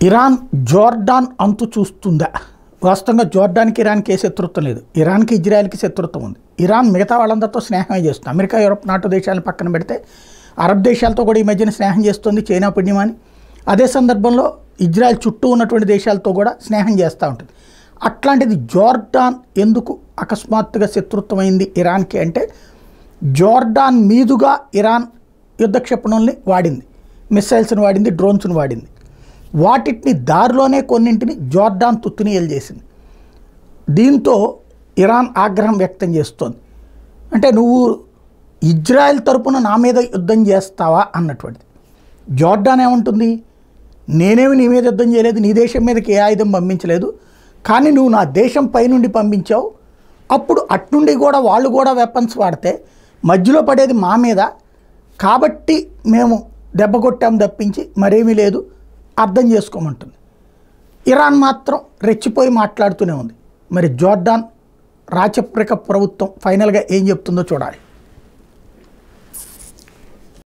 Iran Jordan అంతు చూస్తుందా? వాస్తవంగా జోర్డాన్కి ఇరాన్కి ఏ శత్రుత్వం లేదు. ఇరాన్కి ఇజ్రాయెల్కి శత్రుత్వం ఉంది. ఇరాన్ మిగతా వాళ్ళందరితో స్నేహమే చేస్తుంది. అమెరికా, యూరోప్, నాటో దేశాలను పక్కన పెడితే అరబ్ దేశాలతో కూడా ఈ మధ్యన స్నేహం చేస్తుంది, చైనా పుణ్యమాని. అదే సందర్భంలో ఇజ్రాయెల్ చుట్టూ ఉన్నటువంటి దేశాలతో కూడా స్నేహం చేస్తూ ఉంటుంది. అట్లాంటిది జోర్డాన్ ఎందుకు అకస్మాత్తుగా శత్రుత్వమైంది ఇరాన్కి అంటే, జోర్డాన్ మీదుగా ఇరాన్ యుద్ధ క్షిపణుల్ని వాడింది, మిస్సైల్స్ని వాడింది, డ్రోన్స్ని వాడింది. వాటిని దారిలోనే కొన్నింటిని జోర్డాన్ తుత్తునియలు చేసింది. దీంతో ఇరాన్ ఆగ్రహం వ్యక్తం చేస్తోంది. అంటే నువ్వు ఇజ్రాయెల్ తరపున నా మీద యుద్ధం చేస్తావా అన్నటువంటిది. జోర్డాన్ ఏమంటుంది, నేనేమి నీ మీద యుద్ధం చేయలేదు, నీ దేశం మీదకి ఏ ఆయుధం పంపించలేదు, కానీ నువ్వు నా దేశం పైనుండి పంపించావు. అప్పుడు అట్నుండి కూడా వాళ్ళు కూడా వెపన్స్ వాడితే మధ్యలో పడేది మా మీద, కాబట్టి మేము దెబ్బ కొట్టాము తప్పించి మరేమీ లేదు, అర్థం చేసుకోమంటుంది. ఇరాన్ మాత్రం రెచ్చిపోయి మాట్లాడుతూనే ఉంది. మరి జోర్డాన్ రాచరిక ప్రభుత్వం ఫైనల్గా ఏం చెప్తుందో చూడాలి.